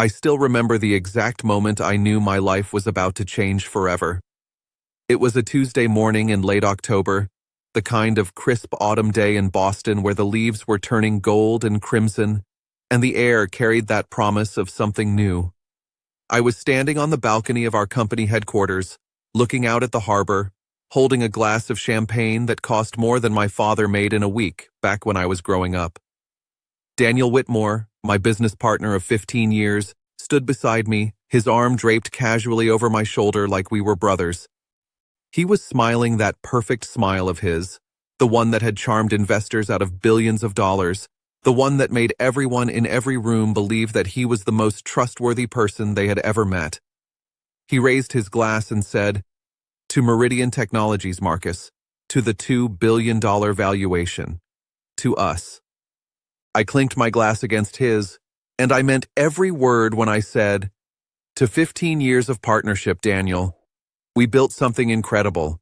I still remember the exact moment I knew my life was about to change forever. It was a Tuesday morning in late October, the kind of crisp autumn day in Boston where the leaves were turning gold and crimson, and the air carried that promise of something new. I was standing on the balcony of our company headquarters, looking out at the harbor, holding a glass of champagne that cost more than my father made in a week back when I was growing up. Daniel Whitmore, my business partner of 15 years, stood beside me, his arm draped casually over my shoulder like we were brothers. He was smiling that perfect smile of his, the one that had charmed investors out of billions of dollars, the one that made everyone in every room believe that he was the most trustworthy person they had ever met. He raised his glass and said, "To Meridian Technologies, Marcus, to the $2 billion valuation, to us." I clinked my glass against his, and I meant every word when I said, "To 15 years of partnership, Daniel. We built something incredible.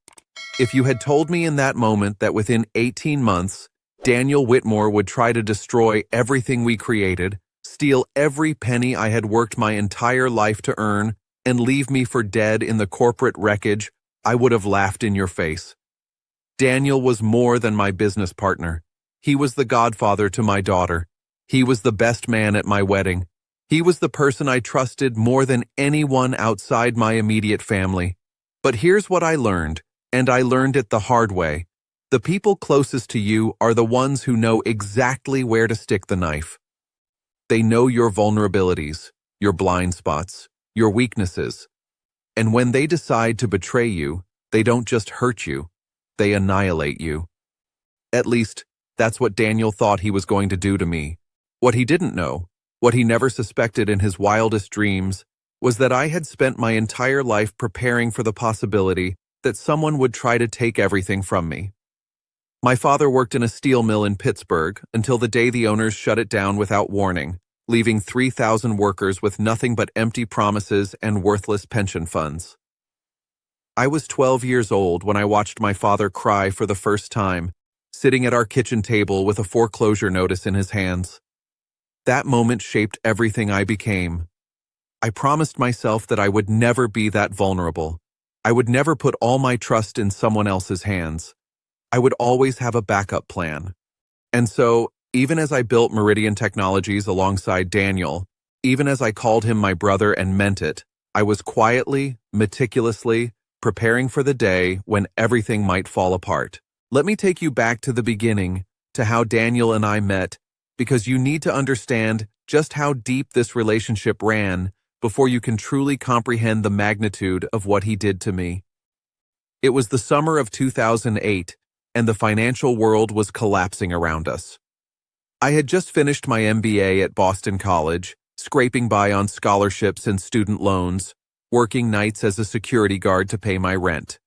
If you had told me in that moment that within 18 months, Daniel Whitmore would try to destroy everything we created, steal every penny I had worked my entire life to earn, and leave me for dead in the corporate wreckage, I would have laughed in your face. Daniel was more than my business partner. He was the godfather to my daughter. He was the best man at my wedding. He was the person I trusted more than anyone outside my immediate family. But here's what I learned, and I learned it the hard way. The people closest to you are the ones who know exactly where to stick the knife. They know your vulnerabilities, your blind spots, your weaknesses. And when they decide to betray you, they don't just hurt you, they annihilate you. At least, that's what Daniel thought he was going to do to me. What he didn't know, what he never suspected in his wildest dreams, was that I had spent my entire life preparing for the possibility that someone would try to take everything from me. My father worked in a steel mill in Pittsburgh until the day the owners shut it down without warning, leaving 3,000 workers with nothing but empty promises and worthless pension funds. I was 12 years old when I watched my father cry for the first time, sitting at our kitchen table with a foreclosure notice in his hands. That moment shaped everything I became. I promised myself that I would never be that vulnerable. I would never put all my trust in someone else's hands. I would always have a backup plan. And so, even as I built Meridian Technologies alongside Daniel, even as I called him my brother and meant it, I was quietly, meticulously, preparing for the day when everything might fall apart. Let me take you back to the beginning, to how Daniel and I met, because you need to understand just how deep this relationship ran before you can truly comprehend the magnitude of what he did to me. It was the summer of 2008, and the financial world was collapsing around us. I had just finished my MBA at Boston College, scraping by on scholarships and student loans, working nights as a security guard to pay my rent.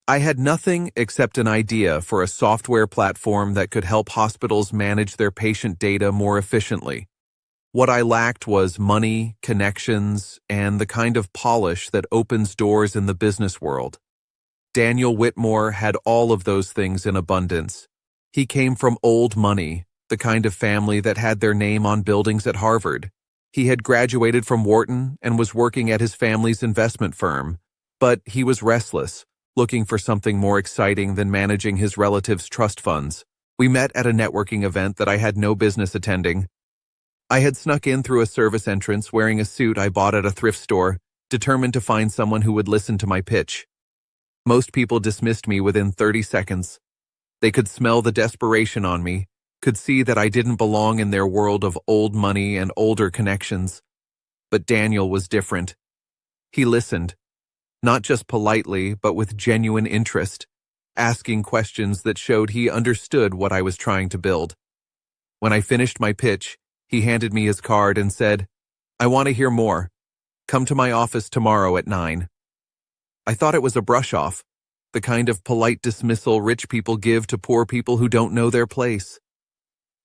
I had nothing except an idea for a software platform that could help hospitals manage their patient data more efficiently. What I lacked was money, connections, and the kind of polish that opens doors in the business world. Daniel Whitmore had all of those things in abundance. He came from old money, the kind of family that had their name on buildings at Harvard. He had graduated from Wharton and was working at his family's investment firm, but he was restless, looking for something more exciting than managing his relatives' trust funds. We met at a networking event that I had no business attending. I had snuck in through a service entrance wearing a suit I bought at a thrift store, determined to find someone who would listen to my pitch. Most people dismissed me within 30 seconds. They could smell the desperation on me, could see that I didn't belong in their world of old money and older connections. But Daniel was different. He listened, not just politely, but with genuine interest, asking questions that showed he understood what I was trying to build. When I finished my pitch, he handed me his card and said, "I want to hear more. Come to my office tomorrow at 9. I thought it was a brush-off, the kind of polite dismissal rich people give to poor people who don't know their place.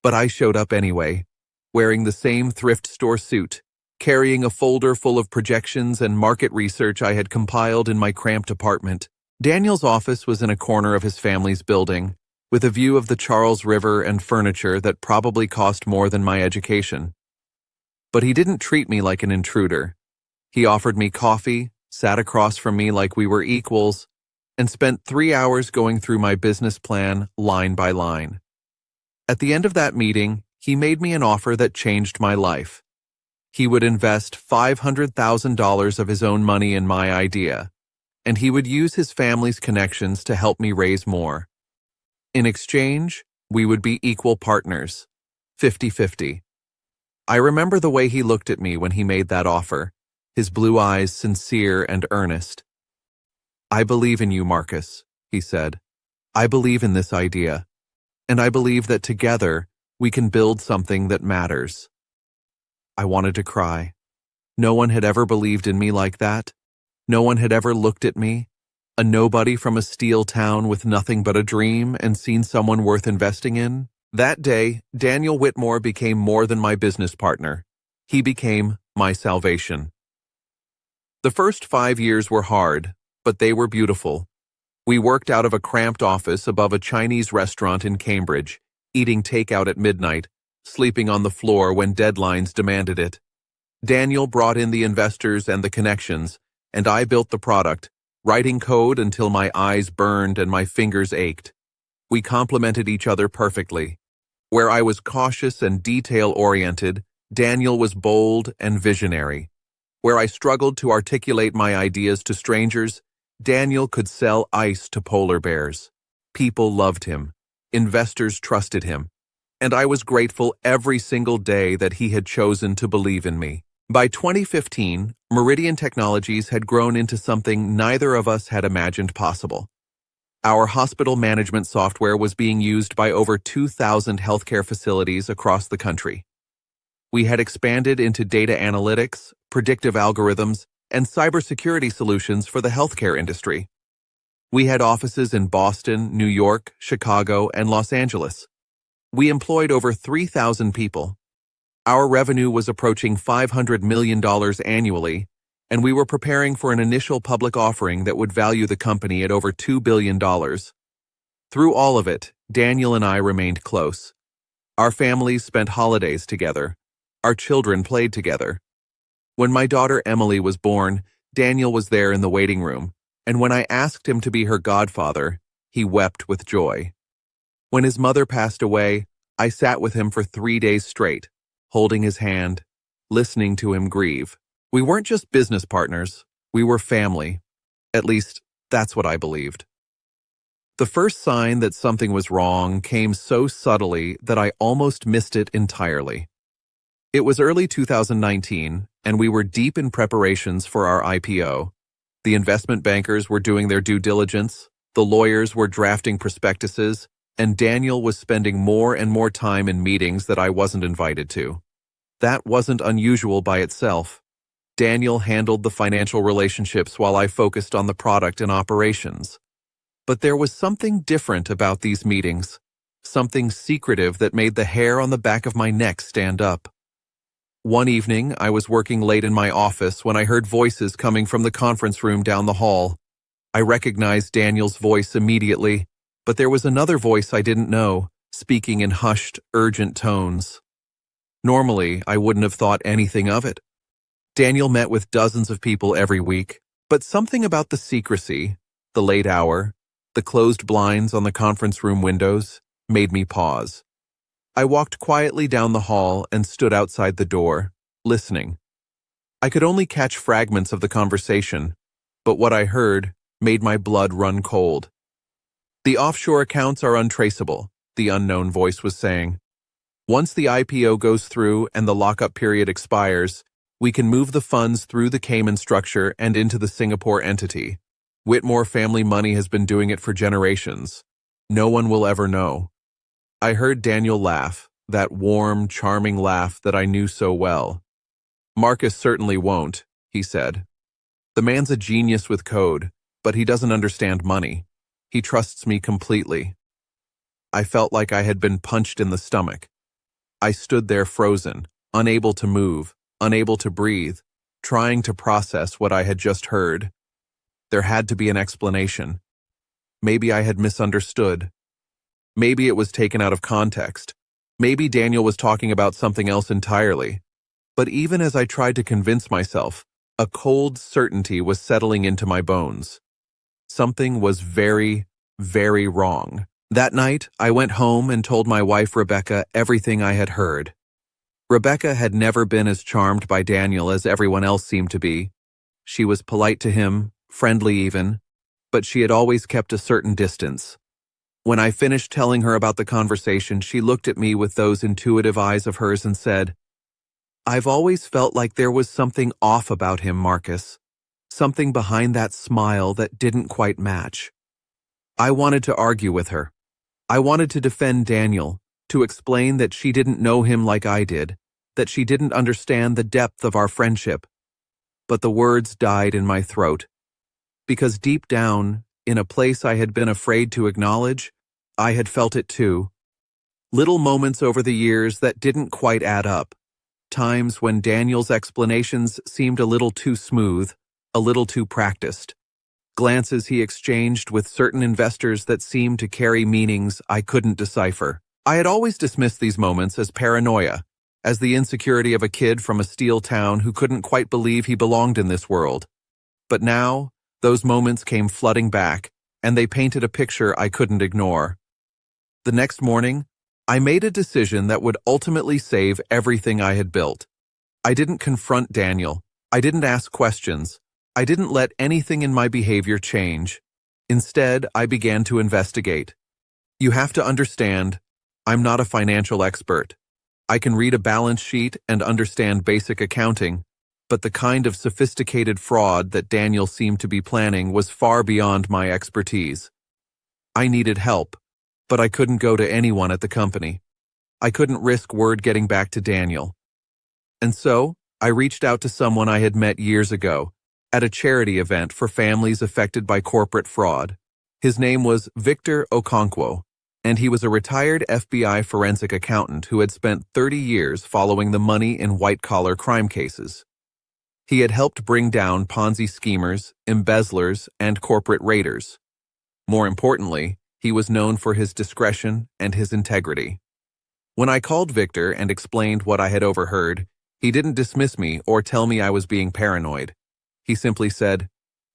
But I showed up anyway, wearing the same thrift store suit, carrying a folder full of projections and market research I had compiled in my cramped apartment. Daniel's office was in a corner of his family's building, with a view of the Charles River and furniture that probably cost more than my education. But he didn't treat me like an intruder. He offered me coffee, sat across from me like we were equals, and spent 3 hours going through my business plan line by line. At the end of that meeting, he made me an offer that changed my life. He would invest $500,000 of his own money in my idea, and he would use his family's connections to help me raise more. In exchange, we would be equal partners, 50-50. I remember the way he looked at me when he made that offer, his blue eyes sincere and earnest. "I believe in you, Marcus," he said. "I believe in this idea, and I believe that together we can build something that matters." I wanted to cry. No one had ever believed in me like that. No one had ever looked at me, a nobody from a steel town with nothing but a dream, and seen someone worth investing in. That day, Daniel Whitmore became more than my business partner. He became my salvation. The first 5 years were hard, but they were beautiful. We worked out of a cramped office above a Chinese restaurant in Cambridge, eating takeout at midnight, sleeping on the floor when deadlines demanded it. Daniel brought in the investors and the connections, and I built the product, writing code until my eyes burned and my fingers ached. We complemented each other perfectly. Where I was cautious and detail-oriented, Daniel was bold and visionary. Where I struggled to articulate my ideas to strangers, Daniel could sell ice to polar bears. People loved him. Investors trusted him. And I was grateful every single day that he had chosen to believe in me. By 2015, Meridian Technologies had grown into something neither of us had imagined possible. Our hospital management software was being used by over 2,000 healthcare facilities across the country. We had expanded into data analytics, predictive algorithms, and cybersecurity solutions for the healthcare industry. We had offices in Boston, New York, Chicago, and Los Angeles. We employed over 3,000 people. Our revenue was approaching $500 million annually, and we were preparing for an initial public offering that would value the company at over $2 billion. Through all of it, Daniel and I remained close. Our families spent holidays together. Our children played together. When my daughter Emily was born, Daniel was there in the waiting room, and when I asked him to be her godfather, he wept with joy. When his mother passed away, I sat with him for 3 days straight, holding his hand, listening to him grieve. We weren't just business partners, we were family. At least, that's what I believed. The first sign that something was wrong came so subtly that I almost missed it entirely. It was early 2019, and we were deep in preparations for our IPO. The investment bankers were doing their due diligence, the lawyers were drafting prospectuses, and Daniel was spending more and more time in meetings that I wasn't invited to. That wasn't unusual by itself. Daniel handled the financial relationships while I focused on the product and operations. But there was something different about these meetings, something secretive that made the hair on the back of my neck stand up. One evening, I was working late in my office when I heard voices coming from the conference room down the hall. I recognized Daniel's voice immediately, but there was another voice I didn't know, speaking in hushed, urgent tones. Normally, I wouldn't have thought anything of it. Daniel met with dozens of people every week, but something about the secrecy, the late hour, the closed blinds on the conference room windows, made me pause. I walked quietly down the hall and stood outside the door, listening. I could only catch fragments of the conversation, but what I heard made my blood run cold. "The offshore accounts are untraceable," the unknown voice was saying. "Once the IPO goes through and the lockup period expires, we can move the funds through the Cayman structure and into the Singapore entity. Whitmore family money has been doing it for generations. No one will ever know." I heard Daniel laugh, that warm, charming laugh that I knew so well. "Marcus certainly won't," he said. "The man's a genius with code, but he doesn't understand money. He trusts me completely." I felt like I had been punched in the stomach. I stood there frozen, unable to move, unable to breathe, trying to process what I had just heard. There had to be an explanation. Maybe I had misunderstood. Maybe it was taken out of context. Maybe Daniel was talking about something else entirely. But even as I tried to convince myself, a cold certainty was settling into my bones. Something was very, very wrong. That night, I went home and told my wife Rebecca everything I had heard. Rebecca had never been as charmed by Daniel as everyone else seemed to be. She was polite to him, friendly even, but she had always kept a certain distance. When I finished telling her about the conversation, she looked at me with those intuitive eyes of hers and said, "I've always felt like there was something off about him, Marcus. Something behind that smile that didn't quite match." I wanted to argue with her. I wanted to defend Daniel, to explain that she didn't know him like I did, that she didn't understand the depth of our friendship. But the words died in my throat. Because deep down, in a place I had been afraid to acknowledge, I had felt it too. Little moments over the years that didn't quite add up. Times when Daniel's explanations seemed a little too smooth, a little too practiced. Glances he exchanged with certain investors that seemed to carry meanings I couldn't decipher. I had always dismissed these moments as paranoia, as the insecurity of a kid from a steel town who couldn't quite believe he belonged in this world. But now, those moments came flooding back, and they painted a picture I couldn't ignore. The next morning, I made a decision that would ultimately save everything I had built. I didn't confront Daniel. I didn't ask questions. I didn't let anything in my behavior change. Instead, I began to investigate. You have to understand, I'm not a financial expert. I can read a balance sheet and understand basic accounting, but the kind of sophisticated fraud that Daniel seemed to be planning was far beyond my expertise. I needed help, but I couldn't go to anyone at the company. I couldn't risk word getting back to Daniel. And so, I reached out to someone I had met years ago, at a charity event for families affected by corporate fraud. His name was Victor Okonkwo, and he was a retired FBI forensic accountant who had spent 30 years following the money in white-collar crime cases. He had helped bring down Ponzi schemers, embezzlers, and corporate raiders. More importantly, he was known for his discretion and his integrity. When I called Victor and explained what I had overheard, he didn't dismiss me or tell me I was being paranoid. He simply said,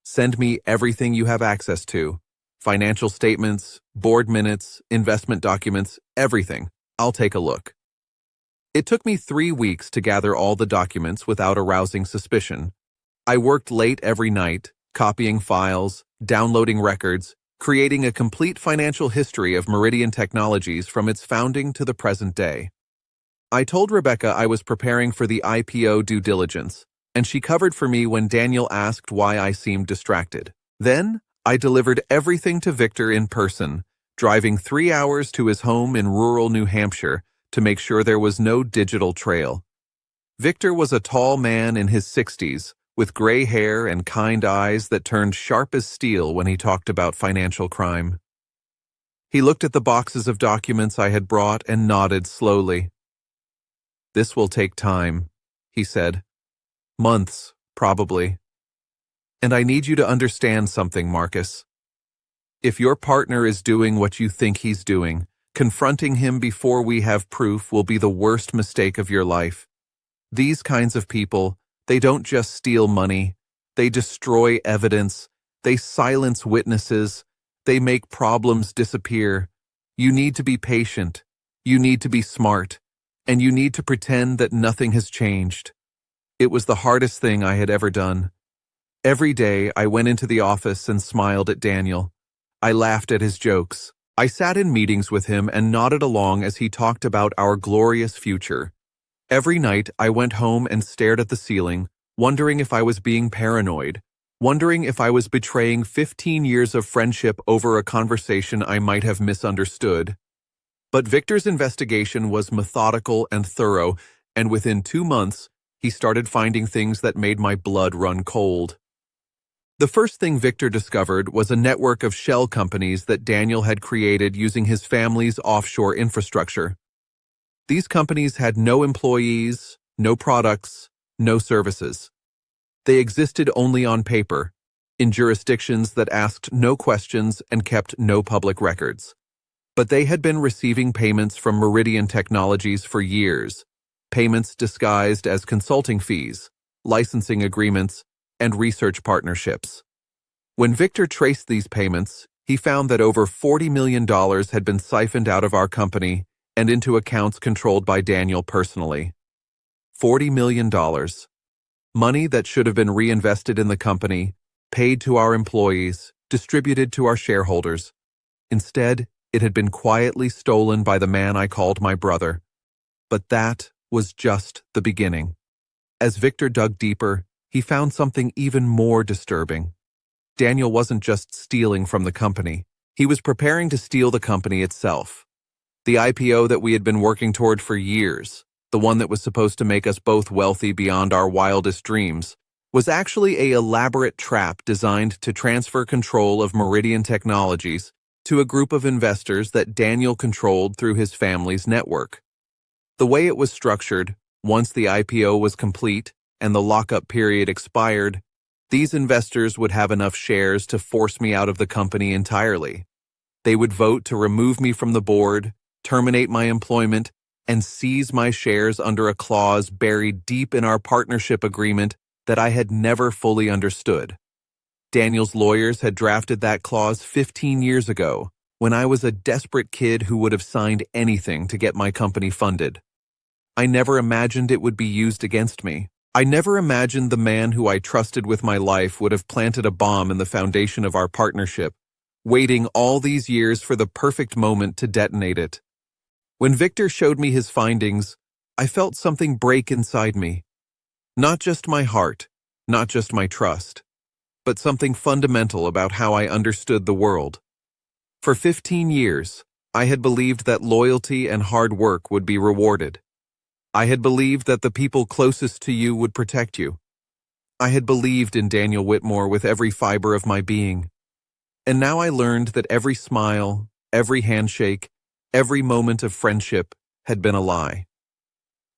"Send me everything you have access to. Financial statements, board minutes, investment documents, everything. I'll take a look." It took me 3 weeks to gather all the documents without arousing suspicion. I worked late every night, copying files, downloading records, creating a complete financial history of Meridian Technologies from its founding to the present day. I told Rebecca I was preparing for the IPO due diligence, and she covered for me when Daniel asked why I seemed distracted. Then, I delivered everything to Victor in person, driving 3 hours to his home in rural New Hampshire to make sure there was no digital trail. Victor was a tall man in his 60s, with gray hair and kind eyes that turned sharp as steel when he talked about financial crime. He looked at the boxes of documents I had brought and nodded slowly. "This will take time," he said. "Months, probably. And I need you to understand something, Marcus. If your partner is doing what you think he's doing, confronting him before we have proof will be the worst mistake of your life. These kinds of people, they don't just steal money, they destroy evidence, they silence witnesses, they make problems disappear. You need to be patient, you need to be smart, and you need to pretend that nothing has changed." It was the hardest thing I had ever done. Every day I went into the office and smiled at Daniel. I laughed at his jokes. I sat in meetings with him and nodded along as he talked about our glorious future. Every night I went home and stared at the ceiling, wondering if I was being paranoid, wondering if I was betraying 15 years of friendship over a conversation I might have misunderstood. But Victor's investigation was methodical and thorough, and within 2 months, he started finding things that made my blood run cold. The first thing Victor discovered was a network of shell companies that Daniel had created using his family's offshore infrastructure. These companies had no employees, no products, no services. They existed only on paper, in jurisdictions that asked no questions and kept no public records. But they had been receiving payments from Meridian Technologies for years. payments disguised as consulting fees, licensing agreements, and research partnerships. When Victor traced these payments, he found that over $40 million had been siphoned out of our company and into accounts controlled by Daniel personally. $40 million. Money that should have been reinvested in the company, paid to our employees, distributed to our shareholders. Instead, it had been quietly stolen by the man I called my brother. But that was just the beginning. As Victor dug deeper, he found something even more disturbing. Daniel wasn't just stealing from the company. He was preparing to steal the company itself. The IPO that we had been working toward for years, the one that was supposed to make us both wealthy beyond our wildest dreams, was actually an elaborate trap designed to transfer control of Meridian Technologies to a group of investors that Daniel controlled through his family's network. The way it was structured, once the IPO was complete and the lockup period expired, these investors would have enough shares to force me out of the company entirely. They would vote to remove me from the board, terminate my employment, and seize my shares under a clause buried deep in our partnership agreement that I had never fully understood. Daniel's lawyers had drafted that clause 15 years ago, when I was a desperate kid who would have signed anything to get my company funded. I never imagined it would be used against me. I never imagined the man who I trusted with my life would have planted a bomb in the foundation of our partnership, waiting all these years for the perfect moment to detonate it. When Victor showed me his findings, I felt something break inside me. Not just my heart, not just my trust, but something fundamental about how I understood the world. For 15 years, I had believed that loyalty and hard work would be rewarded. I had believed that the people closest to you would protect you. I had believed in Daniel Whitmore with every fiber of my being. And now I learned that every smile, every handshake, every moment of friendship had been a lie.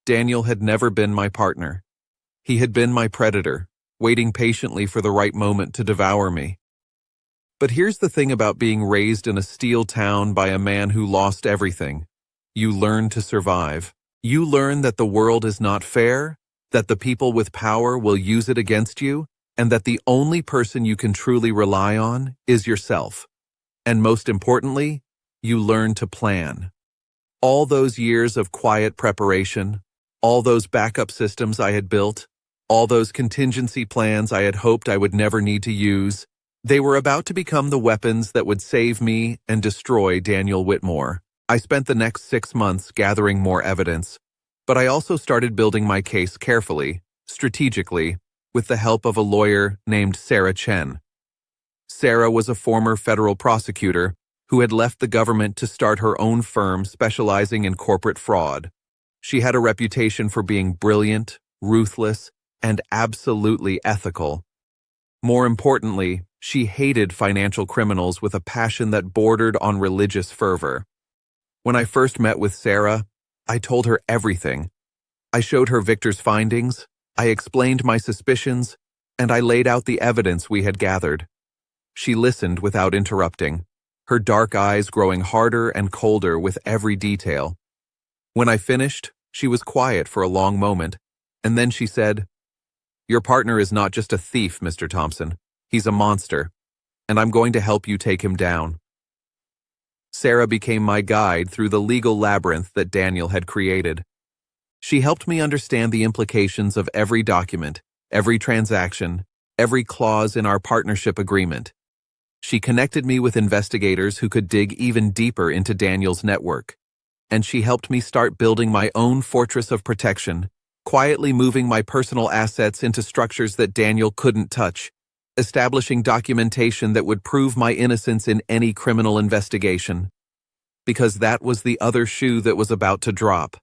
Daniel had never been my partner. He had been my predator, waiting patiently for the right moment to devour me. But here's the thing about being raised in a steel town by a man who lost everything. You learn to survive. You learn that the world is not fair, that the people with power will use it against you, and that the only person you can truly rely on is yourself. And most importantly, you learn to plan. All those years of quiet preparation, all those backup systems I had built, all those contingency plans I had hoped I would never need to use, they were about to become the weapons that would save me and destroy Daniel Whitmore. I spent the next 6 months gathering more evidence, but I also started building my case carefully, strategically, with the help of a lawyer named Sarah Chen. Sarah was a former federal prosecutor who had left the government to start her own firm specializing in corporate fraud. She had a reputation for being brilliant, ruthless, and absolutely ethical. More importantly, she hated financial criminals with a passion that bordered on religious fervor. When I first met with Sarah, I told her everything. I showed her Victor's findings, I explained my suspicions, and I laid out the evidence we had gathered. She listened without interrupting, her dark eyes growing harder and colder with every detail. When I finished, she was quiet for a long moment, and then she said, "Your partner is not just a thief, Mr. Thompson. He's a monster, and I'm going to help you take him down." Sarah became my guide through the legal labyrinth that Daniel had created. She helped me understand the implications of every document, every transaction, every clause in our partnership agreement. She connected me with investigators who could dig even deeper into Daniel's network. And she helped me start building my own fortress of protection, quietly moving my personal assets into structures that Daniel couldn't touch, establishing documentation that would prove my innocence in any criminal investigation. Because that was the other shoe that was about to drop.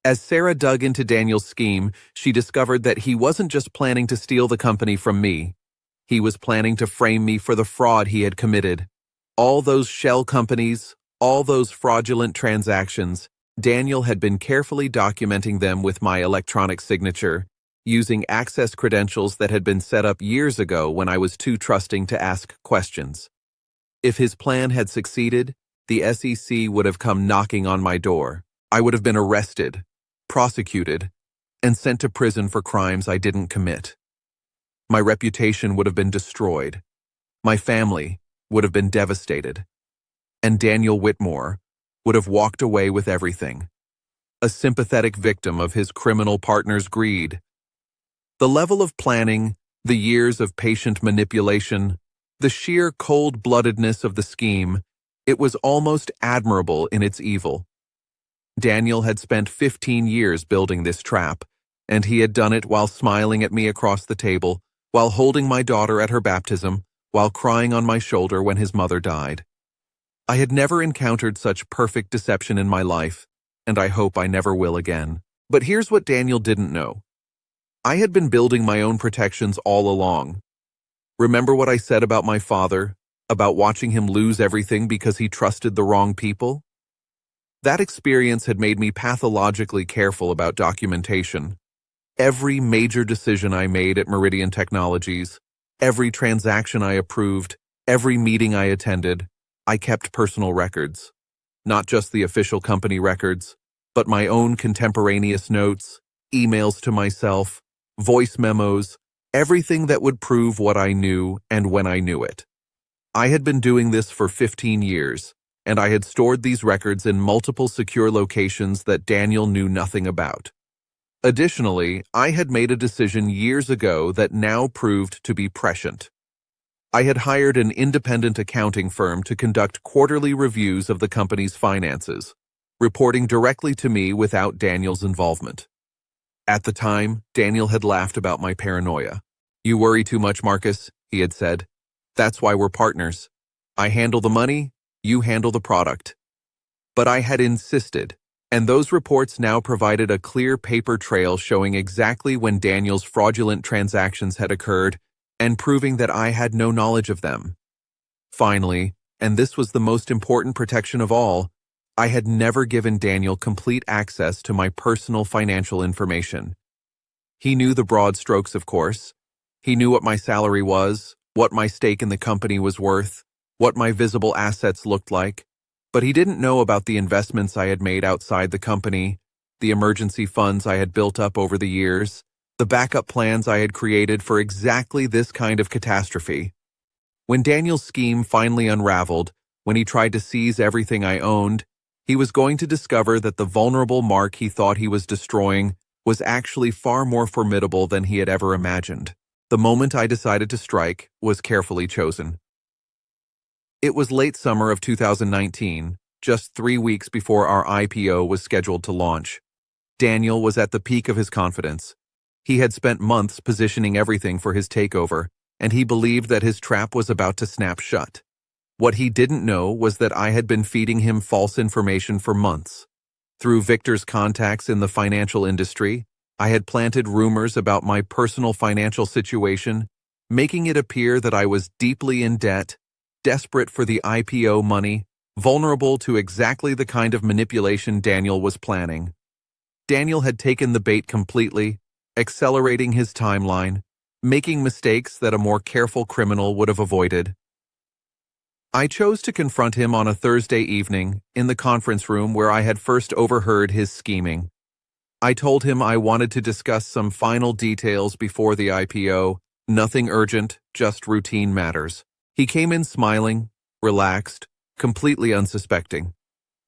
As Sarah dug into Daniel's scheme, she discovered that he wasn't just planning to steal the company from me. He was planning to frame me for the fraud he had committed. All those shell companies, all those fraudulent transactions, Daniel had been carefully documenting them with my electronic signature, using access credentials that had been set up years ago when I was too trusting to ask questions. If his plan had succeeded, the SEC would have come knocking on my door. I would have been arrested, prosecuted, and sent to prison for crimes I didn't commit. My reputation would have been destroyed. My family would have been devastated. And Daniel Whitmore would have walked away with everything, a sympathetic victim of his criminal partner's greed. The level of planning, the years of patient manipulation, the sheer cold-bloodedness of the scheme, it was almost admirable in its evil. Daniel had spent 15 years building this trap, and he had done it while smiling at me across the table, while holding my daughter at her baptism, while crying on my shoulder when his mother died. I had never encountered such perfect deception in my life, and I hope I never will again. But here's what Daniel didn't know. I had been building my own protections all along. Remember what I said about my father, about watching him lose everything because he trusted the wrong people? That experience had made me pathologically careful about documentation. Every major decision I made at Meridian Technologies, every transaction I approved, every meeting I attended, I kept personal records. Not just the official company records, but my own contemporaneous notes, emails to myself, voice memos, everything that would prove what I knew and when I knew it. I had been doing this for 15 years, and I had stored these records in multiple secure locations that Daniel knew nothing about. Additionally, I had made a decision years ago that now proved to be prescient. I had hired an independent accounting firm to conduct quarterly reviews of the company's finances, reporting directly to me without Daniel's involvement. At the time, Daniel had laughed about my paranoia. "You worry too much, Marcus," he had said. "That's why we're partners. I handle the money, you handle the product." But I had insisted, and those reports now provided a clear paper trail showing exactly when Daniel's fraudulent transactions had occurred and proving that I had no knowledge of them. Finally, and this was the most important protection of all, I had never given Daniel complete access to my personal financial information. He knew the broad strokes, of course. He knew what my salary was, what my stake in the company was worth, what my visible assets looked like, but he didn't know about the investments I had made outside the company, the emergency funds I had built up over the years, the backup plans I had created for exactly this kind of catastrophe. When Daniel's scheme finally unraveled, when he tried to seize everything I owned, he was going to discover that the vulnerable mark he thought he was destroying was actually far more formidable than he had ever imagined. The moment I decided to strike was carefully chosen. It was late summer of 2019, just 3 weeks before our IPO was scheduled to launch. Daniel was at the peak of his confidence. He had spent months positioning everything for his takeover, and he believed that his trap was about to snap shut. What he didn't know was that I had been feeding him false information for months. Through Victor's contacts in the financial industry, I had planted rumors about my personal financial situation, making it appear that I was deeply in debt, desperate for the IPO money, vulnerable to exactly the kind of manipulation Daniel was planning. Daniel had taken the bait completely, accelerating his timeline, making mistakes that a more careful criminal would have avoided. I chose to confront him on a Thursday evening in the conference room where I had first overheard his scheming. I told him I wanted to discuss some final details before the IPO, nothing urgent, just routine matters. He came in smiling, relaxed, completely unsuspecting.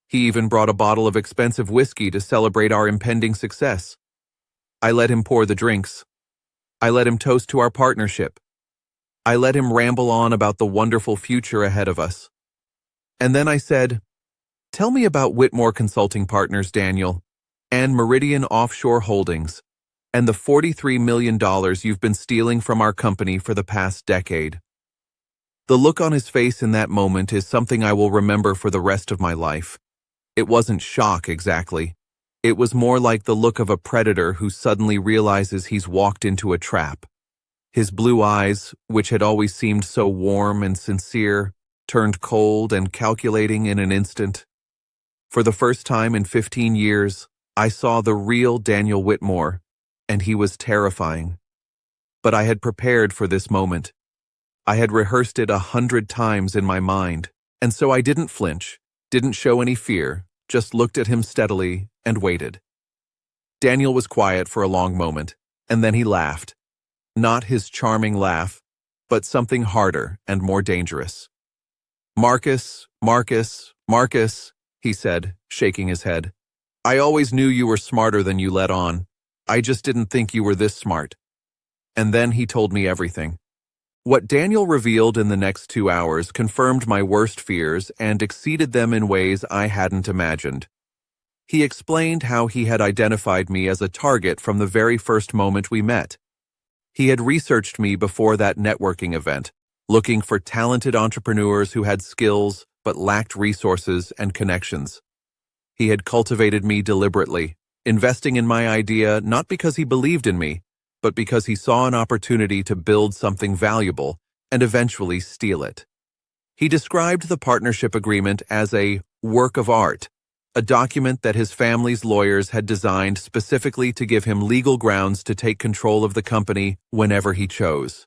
He even brought a bottle of expensive whiskey to celebrate our impending success. I let him pour the drinks. I let him toast to our partnership. I let him ramble on about the wonderful future ahead of us. And then I said, "Tell me about Whitmore Consulting Partners, Daniel, and Meridian Offshore Holdings, and the $43 million you've been stealing from our company for the past decade." The look on his face in that moment is something I will remember for the rest of my life. It wasn't shock exactly. It was more like the look of a predator who suddenly realizes he's walked into a trap. His blue eyes, which had always seemed so warm and sincere, turned cold and calculating in an instant. For the first time in 15 years, I saw the real Daniel Whitmore, and he was terrifying. But I had prepared for this moment. I had rehearsed it 100 times in my mind, and so I didn't flinch, didn't show any fear, just looked at him steadily and waited. Daniel was quiet for a long moment, and then he laughed. Not his charming laugh, but something harder and more dangerous. "Marcus, Marcus, Marcus," he said, shaking his head. "I always knew you were smarter than you let on. I just didn't think you were this smart." And then he told me everything. What Daniel revealed in the next 2 hours confirmed my worst fears and exceeded them in ways I hadn't imagined. He explained how he had identified me as a target from the very first moment we met. He had researched me before that networking event, looking for talented entrepreneurs who had skills but lacked resources and connections. He had cultivated me deliberately, investing in my idea not because he believed in me, but because he saw an opportunity to build something valuable and eventually steal it. He described the partnership agreement as a work of art, a document that his family's lawyers had designed specifically to give him legal grounds to take control of the company whenever he chose.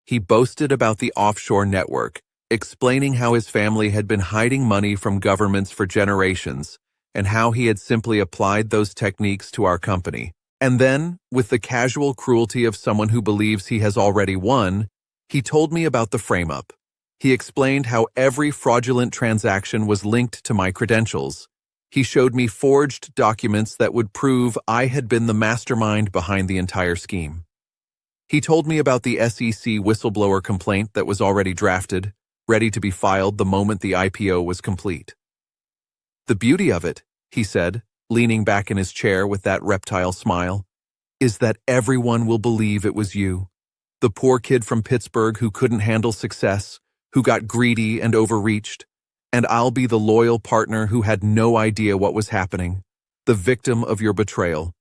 He boasted about the offshore network, explaining how his family had been hiding money from governments for generations and how he had simply applied those techniques to our company. And then, with the casual cruelty of someone who believes he has already won, he told me about the frame-up. He explained how every fraudulent transaction was linked to my credentials. He showed me forged documents that would prove I had been the mastermind behind the entire scheme. He told me about the SEC whistleblower complaint that was already drafted, ready to be filed the moment the IPO was complete. "The beauty of it," he said, leaning back in his chair with that reptile smile, "is that everyone will believe it was you. The poor kid from Pittsburgh who couldn't handle success, who got greedy and overreached. And I'll be the loyal partner who had no idea what was happening, the victim of your betrayal.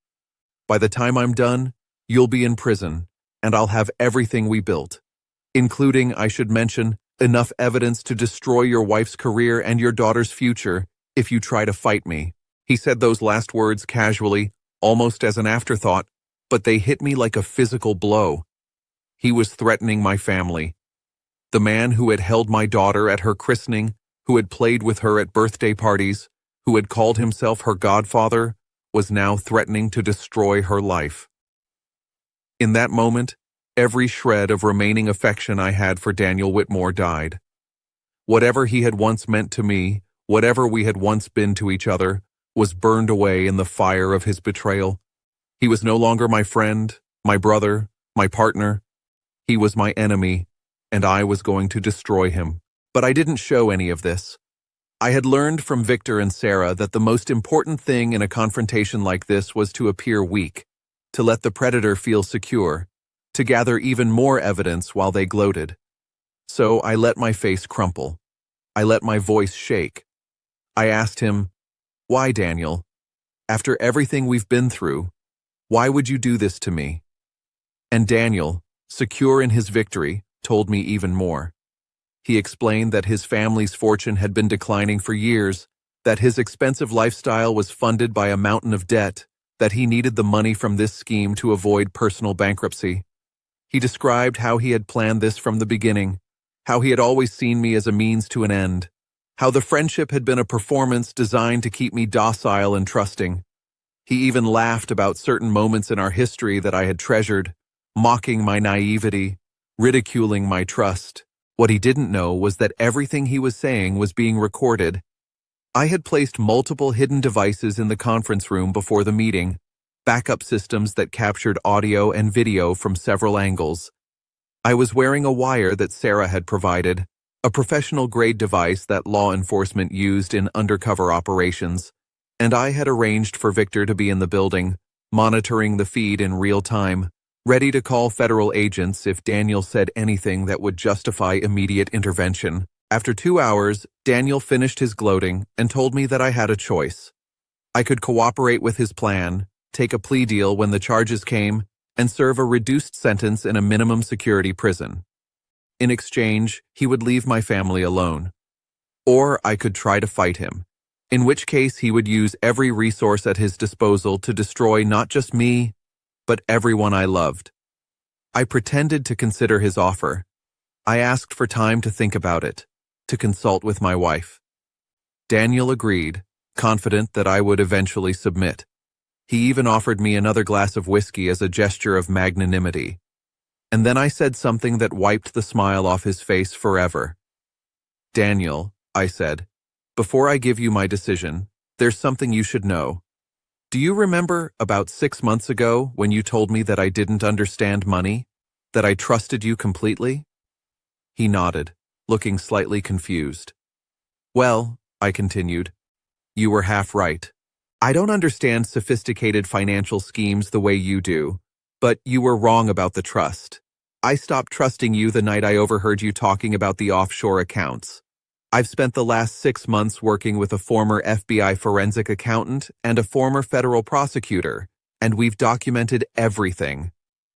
By the time I'm done, you'll be in prison, and I'll have everything we built, including, I should mention, enough evidence to destroy your wife's career and your daughter's future if you try to fight me." He said those last words casually, almost as an afterthought, but they hit me like a physical blow. He was threatening my family. The man who had held my daughter at her christening, who had played with her at birthday parties, who had called himself her godfather, was now threatening to destroy her life. In that moment, every shred of remaining affection I had for Daniel Whitmore died. Whatever he had once meant to me, whatever we had once been to each other, was burned away in the fire of his betrayal. He was no longer my friend, my brother, my partner. He was my enemy, and I was going to destroy him. But I didn't show any of this. I had learned from Victor and Sarah that the most important thing in a confrontation like this was to appear weak, to let the predator feel secure, to gather even more evidence while they gloated. So I let my face crumple. I let my voice shake. I asked him, "Why, Daniel? After everything we've been through, why would you do this to me?" And Daniel, secure in his victory, told me even more. He explained that his family's fortune had been declining for years, that his expensive lifestyle was funded by a mountain of debt, that he needed the money from this scheme to avoid personal bankruptcy. He described how he had planned this from the beginning, how he had always seen me as a means to an end, how the friendship had been a performance designed to keep me docile and trusting. He even laughed about certain moments in our history that I had treasured, mocking my naivety, ridiculing my trust. What he didn't know was that everything he was saying was being recorded. I had placed multiple hidden devices in the conference room before the meeting, backup systems that captured audio and video from several angles. I was wearing a wire that Sarah had provided, a professional-grade device that law enforcement used in undercover operations, and I had arranged for Victor to be in the building, monitoring the feed in real time, ready to call federal agents if Daniel said anything that would justify immediate intervention. After 2 hours, Daniel finished his gloating and told me that I had a choice. I could cooperate with his plan, take a plea deal when the charges came, and serve a reduced sentence in a minimum security prison. In exchange, he would leave my family alone. Or I could try to fight him, in which case he would use every resource at his disposal to destroy not just me, but everyone I loved. I pretended to consider his offer. I asked for time to think about it, to consult with my wife. Daniel agreed, confident that I would eventually submit. He even offered me another glass of whiskey as a gesture of magnanimity. And then I said something that wiped the smile off his face forever. "Daniel," I said, "before I give you my decision, there's something you should know. Do you remember about 6 months ago when you told me that I didn't understand money? That I trusted you completely?" He nodded, looking slightly confused. "Well," I continued, "you were half right. I don't understand sophisticated financial schemes the way you do, but you were wrong about the trust. I stopped trusting you the night I overheard you talking about the offshore accounts. I've spent the last 6 months working with a former FBI forensic accountant and a former federal prosecutor, and we've documented everything.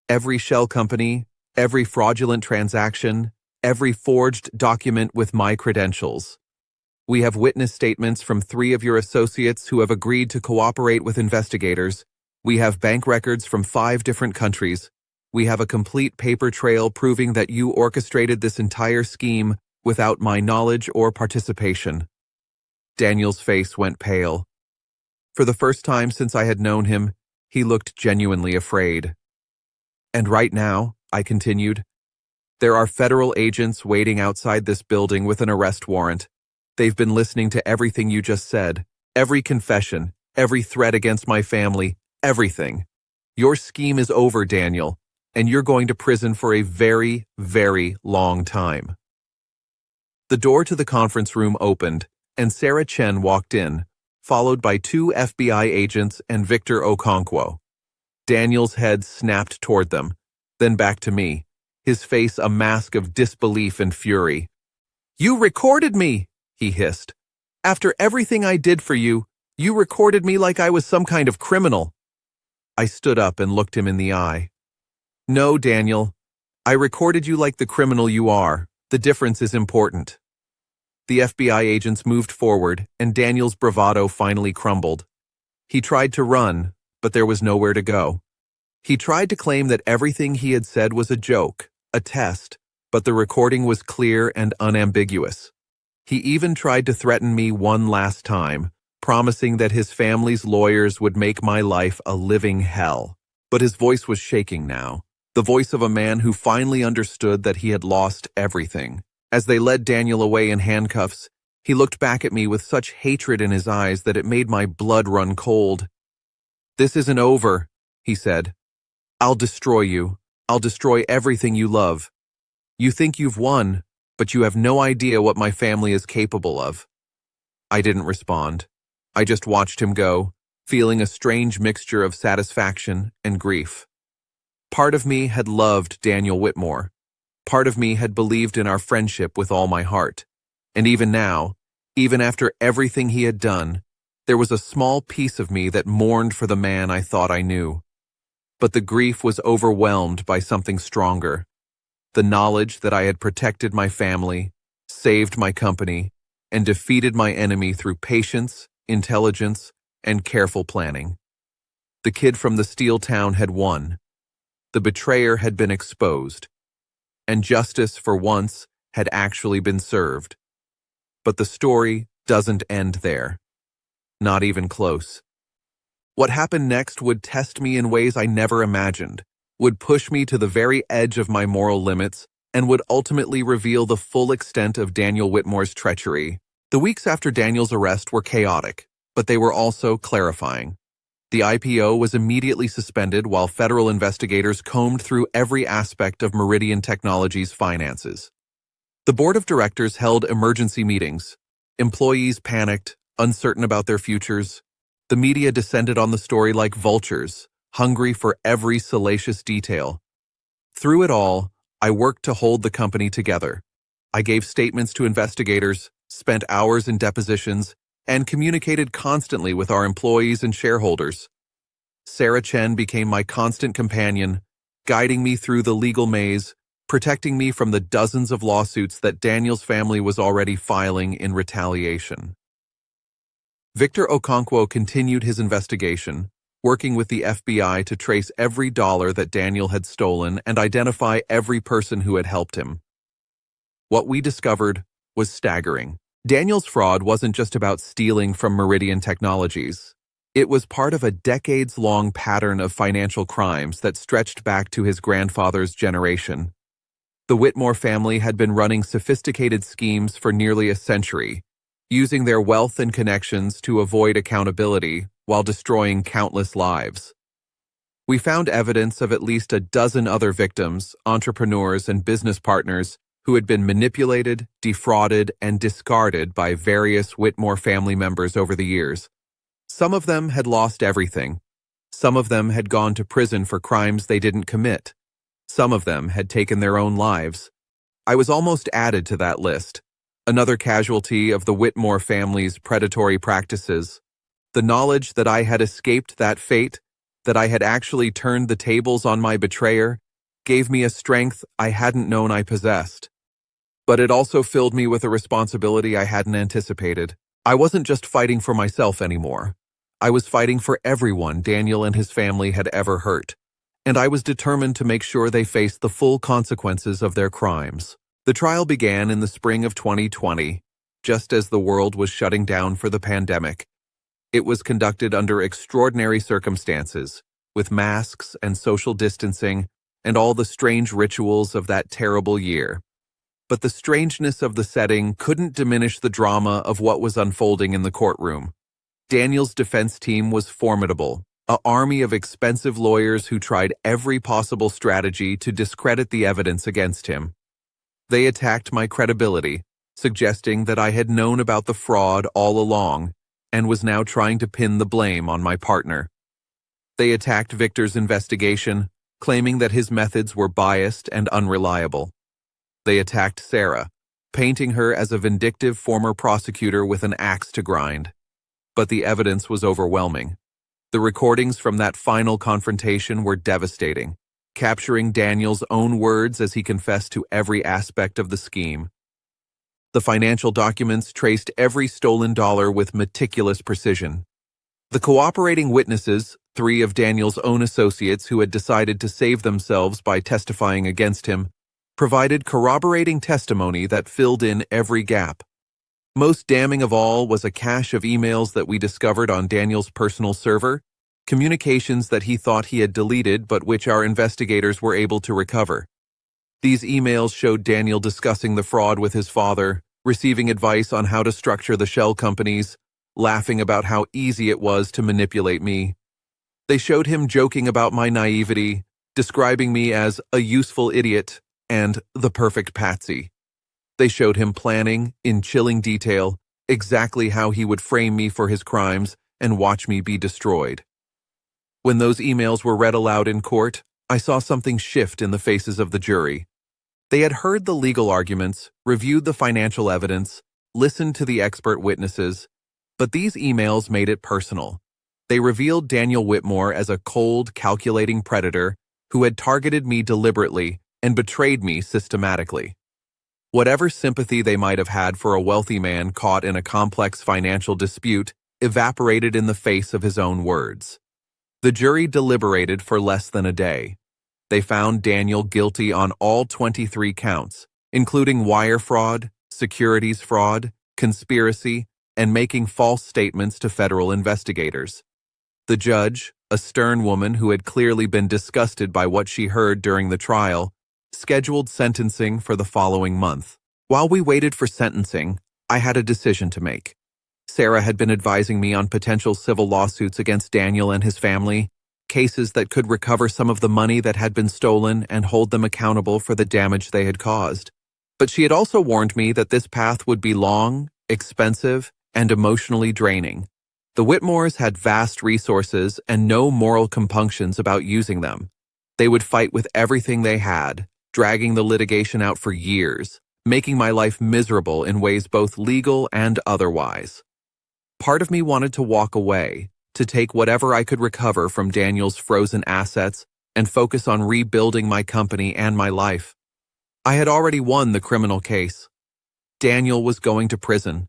Every shell company, every fraudulent transaction, every forged document with my credentials. We have witness statements from 3 of your associates who have agreed to cooperate with investigators. We have bank records from 5 different countries. We have a complete paper trail proving that you orchestrated this entire scheme without my knowledge or participation." Daniel's face went pale. For the first time since I had known him, he looked genuinely afraid. "And right now," I continued, "there are federal agents waiting outside this building with an arrest warrant. They've been listening to everything you just said, every confession, every threat against my family, everything. Your scheme is over, Daniel, and you're going to prison for a very, very long time." The door to the conference room opened, and Sarah Chen walked in, followed by 2 FBI agents and Victor Okonkwo. Daniel's head snapped toward them, then back to me, his face a mask of disbelief and fury. "You recorded me!" he hissed. "After everything I did for you, you recorded me like I was some kind of criminal." I stood up and looked him in the eye. "No, Daniel. I recorded you like the criminal you are. The difference is important." The FBI agents moved forward, and Daniel's bravado finally crumbled. He tried to run, but there was nowhere to go. He tried to claim that everything he had said was a joke, a test, but the recording was clear and unambiguous. He even tried to threaten me one last time, promising that his family's lawyers would make my life a living hell. But his voice was shaking now, the voice of a man who finally understood that he had lost everything. As they led Daniel away in handcuffs, he looked back at me with such hatred in his eyes that it made my blood run cold. "This isn't over," he said. "I'll destroy you. I'll destroy everything you love. You think you've won, but you have no idea what my family is capable of." I didn't respond. I just watched him go, feeling a strange mixture of satisfaction and grief. Part of me had loved Daniel Whitmore. Part of me had believed in our friendship with all my heart. And even now, even after everything he had done, there was a small piece of me that mourned for the man I thought I knew. But the grief was overwhelmed by something stronger. The knowledge that I had protected my family, saved my company, and defeated my enemy through patience, intelligence, and careful planning. The kid from the steel town had won. The betrayer had been exposed. And justice, for once, had actually been served. But the story doesn't end there. Not even close. What happened next would test me in ways I never imagined, would push me to the very edge of my moral limits, and would ultimately reveal the full extent of Daniel Whitmore's treachery. The weeks after Daniel's arrest were chaotic, but they were also clarifying. The IPO was immediately suspended while federal investigators combed through every aspect of Meridian Technologies' finances. The board of directors held emergency meetings. Employees panicked, uncertain about their futures. The media descended on the story like vultures, hungry for every salacious detail. Through it all, I worked to hold the company together. I gave statements to investigators, spent hours in depositions, and communicated constantly with our employees and shareholders. Sarah Chen became my constant companion, guiding me through the legal maze, protecting me from the dozens of lawsuits that Daniel's family was already filing in retaliation. Victor Okonkwo continued his investigation, working with the FBI to trace every dollar that Daniel had stolen and identify every person who had helped him. What we discovered was staggering. Daniel's fraud wasn't just about stealing from Meridian Technologies. It was part of a decades-long pattern of financial crimes that stretched back to his grandfather's generation. The Whitmore family had been running sophisticated schemes for nearly a century, using their wealth and connections to avoid accountability while destroying countless lives. We found evidence of at least a dozen other victims, entrepreneurs, and business partners who had been manipulated, defrauded, and discarded by various Whitmore family members over the years. Some of them had lost everything. Some of them had gone to prison for crimes they didn't commit. Some of them had taken their own lives. I was almost added to that list, another casualty of the Whitmore family's predatory practices. The knowledge that I had escaped that fate, that I had actually turned the tables on my betrayer, gave me a strength I hadn't known I possessed. But it also filled me with a responsibility I hadn't anticipated. I wasn't just fighting for myself anymore. I was fighting for everyone Daniel and his family had ever hurt, and I was determined to make sure they faced the full consequences of their crimes. The trial began in the spring of 2020, just as the world was shutting down for the pandemic. It was conducted under extraordinary circumstances, with masks and social distancing and all the strange rituals of that terrible year. But the strangeness of the setting couldn't diminish the drama of what was unfolding in the courtroom. Daniel's defense team was formidable, an army of expensive lawyers who tried every possible strategy to discredit the evidence against him. They attacked my credibility, suggesting that I had known about the fraud all along and was now trying to pin the blame on my partner. They attacked Victor's investigation, claiming that his methods were biased and unreliable. They attacked Sarah, painting her as a vindictive former prosecutor with an axe to grind. But the evidence was overwhelming. The recordings from that final confrontation were devastating, capturing Daniel's own words as he confessed to every aspect of the scheme. The financial documents traced every stolen dollar with meticulous precision. The cooperating witnesses, 3 of Daniel's own associates who had decided to save themselves by testifying against him, provided corroborating testimony that filled in every gap. Most damning of all was a cache of emails that we discovered on Daniel's personal server, communications that he thought he had deleted but which our investigators were able to recover. These emails showed Daniel discussing the fraud with his father, receiving advice on how to structure the shell companies, laughing about how easy it was to manipulate me. They showed him joking about my naivety, describing me as a useful idiot and the perfect patsy. They showed him planning, in chilling detail, exactly how he would frame me for his crimes and watch me be destroyed. When those emails were read aloud in court, I saw something shift in the faces of the jury. They had heard the legal arguments, reviewed the financial evidence, listened to the expert witnesses, but these emails made it personal. They revealed Daniel Whitmore as a cold, calculating predator who had targeted me deliberately and betrayed me systematically. Whatever sympathy they might have had for a wealthy man caught in a complex financial dispute evaporated in the face of his own words. The jury deliberated for less than a day. They found Daniel guilty on all 23 counts, including wire fraud, securities fraud, conspiracy, and making false statements to federal investigators. The judge, a stern woman who had clearly been disgusted by what she heard during the trial, scheduled sentencing for the following month. While we waited for sentencing, I had a decision to make. Sarah had been advising me on potential civil lawsuits against Daniel and his family, cases that could recover some of the money that had been stolen and hold them accountable for the damage they had caused. But she had also warned me that this path would be long, expensive, and emotionally draining. The Whitmores had vast resources and no moral compunctions about using them. They would fight with everything they had, dragging the litigation out for years, making my life miserable in ways both legal and otherwise. Part of me wanted to walk away, to take whatever I could recover from Daniel's frozen assets and focus on rebuilding my company and my life. I had already won the criminal case. Daniel was going to prison.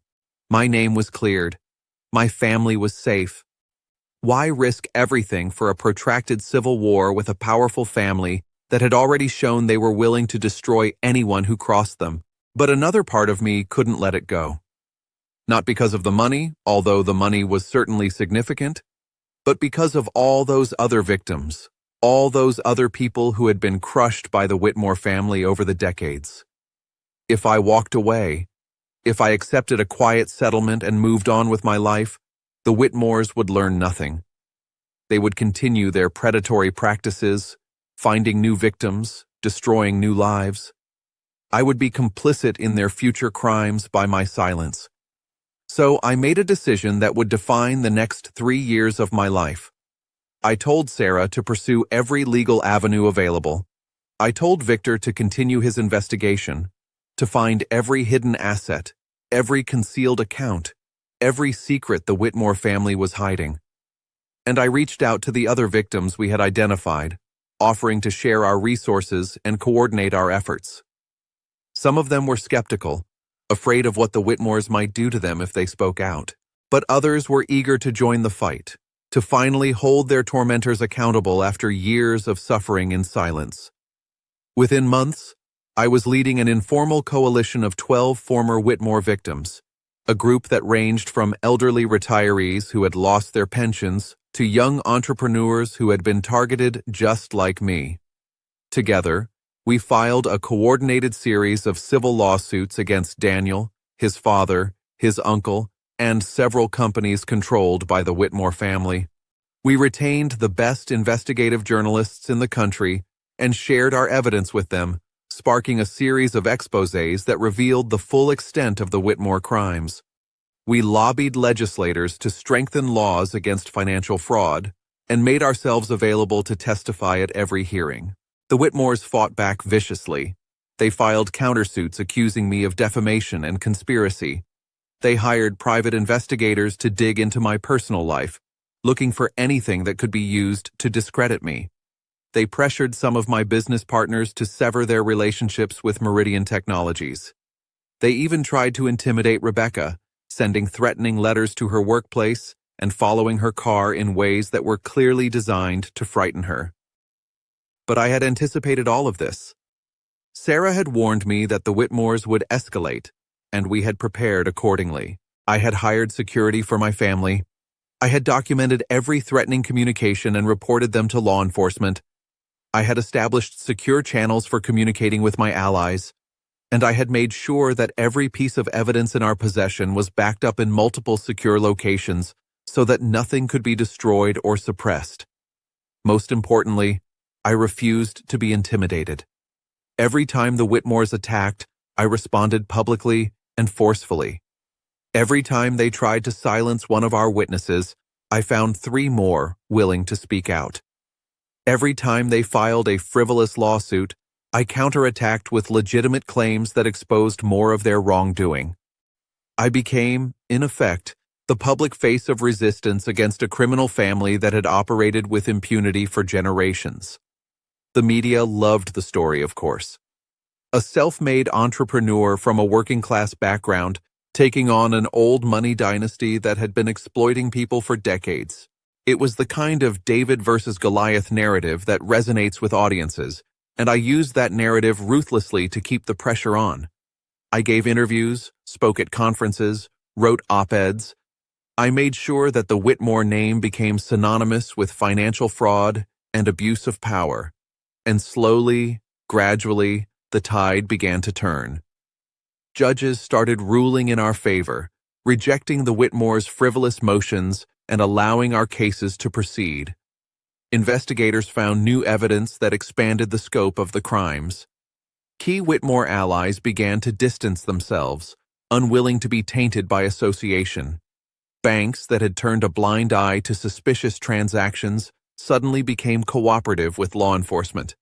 My name was cleared. My family was safe. Why risk everything for a protracted civil war with a powerful family that had already shown they were willing to destroy anyone who crossed them? But another part of me couldn't let it go. Not because of the money, although the money was certainly significant, but because of all those other victims, all those other people who had been crushed by the Whitmore family over the decades. If I walked away, if I accepted a quiet settlement and moved on with my life, the Whitmores would learn nothing. They would continue their predatory practices, finding new victims, destroying new lives. I would be complicit in their future crimes by my silence. So I made a decision that would define the next 3 years of my life. I told Sarah to pursue every legal avenue available. I told Victor to continue his investigation, to find every hidden asset, every concealed account, every secret the Whitmore family was hiding. And I reached out to the other victims we had identified, offering to share our resources and coordinate our efforts. Some of them were skeptical, afraid of what the Whitmores might do to them if they spoke out. But others were eager to join the fight, to finally hold their tormentors accountable after years of suffering in silence. Within months, I was leading an informal coalition of 12 former Whitmore victims, a group that ranged from elderly retirees who had lost their pensions to young entrepreneurs who had been targeted just like me. Together, we filed a coordinated series of civil lawsuits against Daniel, his father, his uncle, and several companies controlled by the Whitmore family. We retained the best investigative journalists in the country and shared our evidence with them, sparking a series of exposés that revealed the full extent of the Whitmore crimes. We lobbied legislators to strengthen laws against financial fraud and made ourselves available to testify at every hearing. The Whitmores fought back viciously. They filed countersuits accusing me of defamation and conspiracy. They hired private investigators to dig into my personal life, looking for anything that could be used to discredit me. They pressured some of my business partners to sever their relationships with Meridian Technologies. They even tried to intimidate Rebecca, sending threatening letters to her workplace and following her car in ways that were clearly designed to frighten her. But I had anticipated all of this. Sarah had warned me that the Whitmores would escalate, and we had prepared accordingly. I had hired security for my family. I had documented every threatening communication and reported them to law enforcement. I had established secure channels for communicating with my allies, and I had made sure that every piece of evidence in our possession was backed up in multiple secure locations so that nothing could be destroyed or suppressed. Most importantly, I refused to be intimidated. Every time the Whitmores attacked, I responded publicly and forcefully. Every time they tried to silence one of our witnesses, I found 3 more willing to speak out. Every time they filed a frivolous lawsuit, I counterattacked with legitimate claims that exposed more of their wrongdoing. I became, in effect, the public face of resistance against a criminal family that had operated with impunity for generations. The media loved the story, of course. A self-made entrepreneur from a working-class background taking on an old money dynasty that had been exploiting people for decades. It was the kind of David versus Goliath narrative that resonates with audiences, and I used that narrative ruthlessly to keep the pressure on. I gave interviews, spoke at conferences, wrote op-eds. I made sure that the Whitmore name became synonymous with financial fraud and abuse of power. And slowly, gradually, the tide began to turn. Judges started ruling in our favor, rejecting the Whitmore's frivolous motions and allowing our cases to proceed. Investigators found new evidence that expanded the scope of the crimes. Key Whitmore allies began to distance themselves, unwilling to be tainted by association. Banks that had turned a blind eye to suspicious transactions suddenly became cooperative with law enforcement.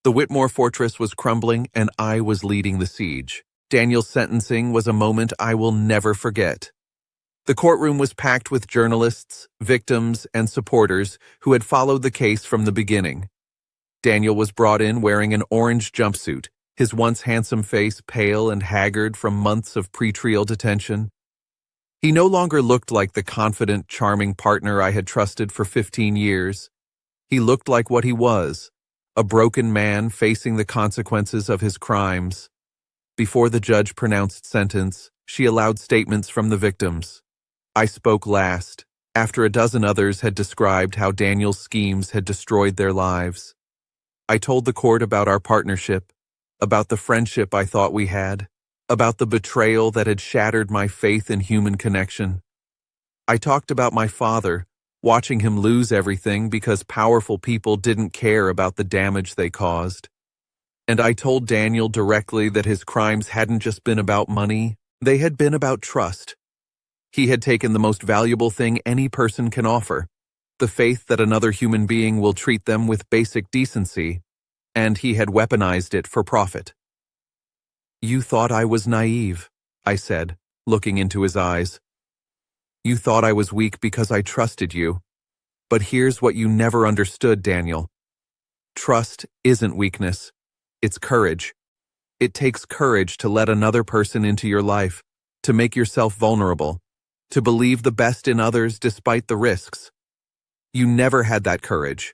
The Whitmore fortress was crumbling, and I was leading the siege. Daniel's sentencing was a moment I will never forget. The courtroom was packed with journalists, victims, and supporters who had followed the case from the beginning. Daniel was brought in wearing an orange jumpsuit, his once handsome face pale and haggard from months of pretrial detention. He no longer looked like the confident, charming partner I had trusted for 15 years. He looked like what he was, a broken man facing the consequences of his crimes. Before the judge pronounced sentence, she allowed statements from the victims. I spoke last, after a dozen others had described how Daniel's schemes had destroyed their lives. I told the court about our partnership, about the friendship I thought we had, about the betrayal that had shattered my faith in human connection. I talked about my father, watching him lose everything because powerful people didn't care about the damage they caused. And I told Daniel directly that his crimes hadn't just been about money, they had been about trust. He had taken the most valuable thing any person can offer, the faith that another human being will treat them with basic decency, and he had weaponized it for profit. "You thought I was naive," I said, looking into his eyes. "You thought I was weak because I trusted you. But here's what you never understood, Daniel. Trust isn't weakness. It's courage. It takes courage to let another person into your life, to make yourself vulnerable, to believe the best in others despite the risks. You never had that courage.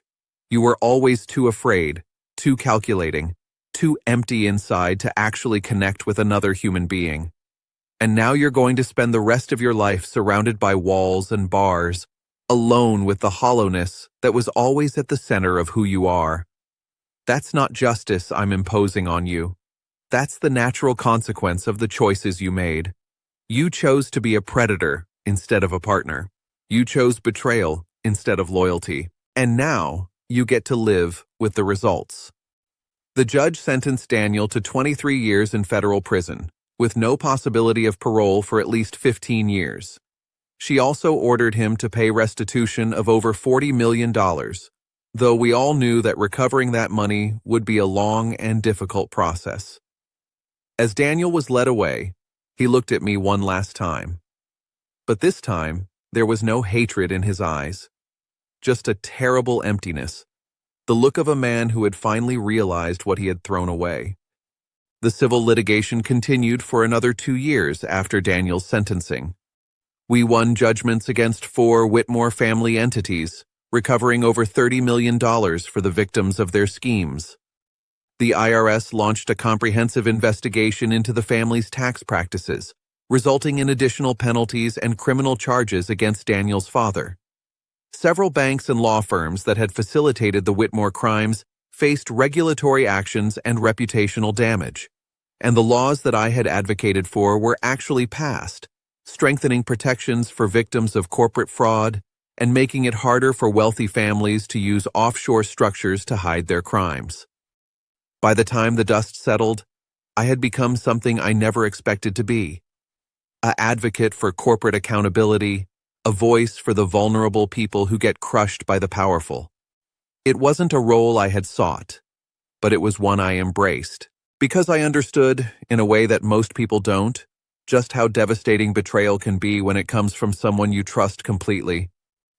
You were always too afraid, too calculating, too empty inside to actually connect with another human being. And now you're going to spend the rest of your life surrounded by walls and bars, alone with the hollowness that was always at the center of who you are. That's not justice I'm imposing on you. That's the natural consequence of the choices you made. You chose to be a predator instead of a partner. You chose betrayal instead of loyalty. And now you get to live with the results." The judge sentenced Daniel to 23 years in federal prison, with no possibility of parole for at least 15 years. She also ordered him to pay restitution of over $40 million, though we all knew that recovering that money would be a long and difficult process. As Daniel was led away, he looked at me one last time. But this time, there was no hatred in his eyes, just a terrible emptiness, the look of a man who had finally realized what he had thrown away. The civil litigation continued for another 2 years after Daniel's sentencing. We won judgments against 4 Whitmore family entities, recovering over $30 million for the victims of their schemes. The IRS launched a comprehensive investigation into the family's tax practices, resulting in additional penalties and criminal charges against Daniel's father. Several banks and law firms that had facilitated the Whitmore crimes faced regulatory actions and reputational damage, and the laws that I had advocated for were actually passed, strengthening protections for victims of corporate fraud and making it harder for wealthy families to use offshore structures to hide their crimes. By the time the dust settled, I had become something I never expected to be: an advocate for corporate accountability, a voice for the vulnerable people who get crushed by the powerful. It wasn't a role I had sought, but it was one I embraced, because I understood, in a way that most people don't, just how devastating betrayal can be when it comes from someone you trust completely.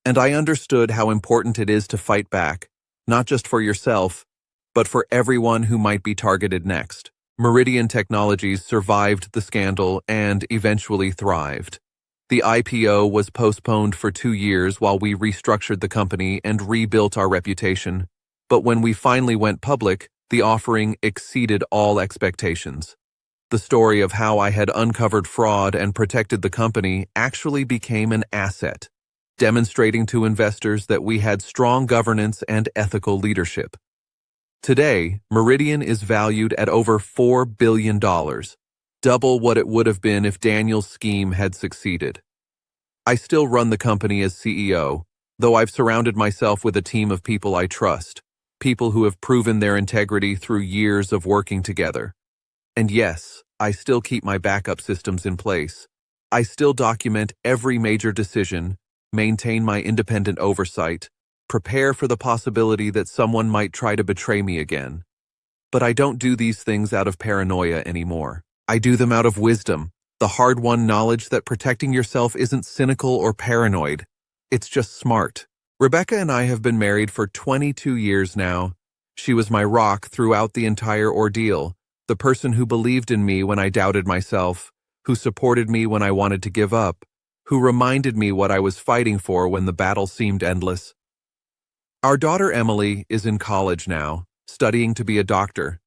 And I understood how important it is to fight back, not just for yourself, but for everyone who might be targeted next. Meridian Technologies survived the scandal and eventually thrived. The IPO was postponed for 2 years while we restructured the company and rebuilt our reputation. But when we finally went public, the offering exceeded all expectations. The story of how I had uncovered fraud and protected the company actually became an asset, demonstrating to investors that we had strong governance and ethical leadership. Today, Meridian is valued at over $4 billion, double what it would have been if Daniel's scheme had succeeded. I still run the company as CEO, though I've surrounded myself with a team of people I trust, people who have proven their integrity through years of working together. And yes, I still keep my backup systems in place. I still document every major decision, maintain my independent oversight, prepare for the possibility that someone might try to betray me again. But I don't do these things out of paranoia anymore. I do them out of wisdom, the hard-won knowledge that protecting yourself isn't cynical or paranoid. It's just smart. Rebecca and I have been married for 22 years now. She was my rock throughout the entire ordeal, the person who believed in me when I doubted myself, who supported me when I wanted to give up, who reminded me what I was fighting for when the battle seemed endless. Our daughter Emily is in college now, studying to be a doctor.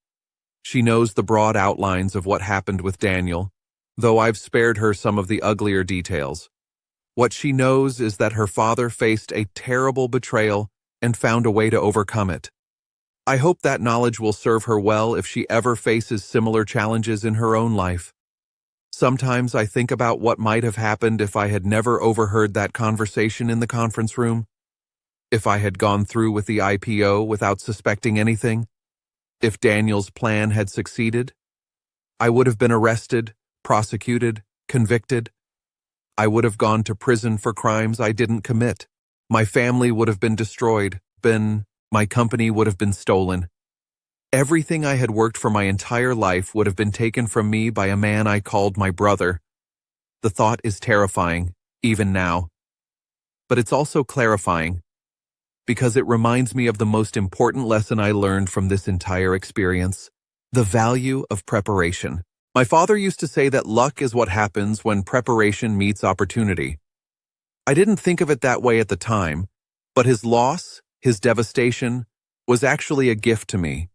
She knows the broad outlines of what happened with Daniel, though I've spared her some of the uglier details. What she knows is that her father faced a terrible betrayal and found a way to overcome it. I hope that knowledge will serve her well if she ever faces similar challenges in her own life. Sometimes I think about what might have happened if I had never overheard that conversation in the conference room, if I had gone through with the IPO without suspecting anything, if Daniel's plan had succeeded. I would have been arrested, prosecuted, convicted. I would have gone to prison for crimes I didn't commit. My family would have been destroyed, my company would have been stolen. Everything I had worked for my entire life would have been taken from me by a man I called my brother. The thought is terrifying, even now. But it's also clarifying, because it reminds me of the most important lesson I learned from this entire experience: the value of preparation. My father used to say that luck is what happens when preparation meets opportunity. I didn't think of it that way at the time, but his loss, his devastation, was actually a gift to me.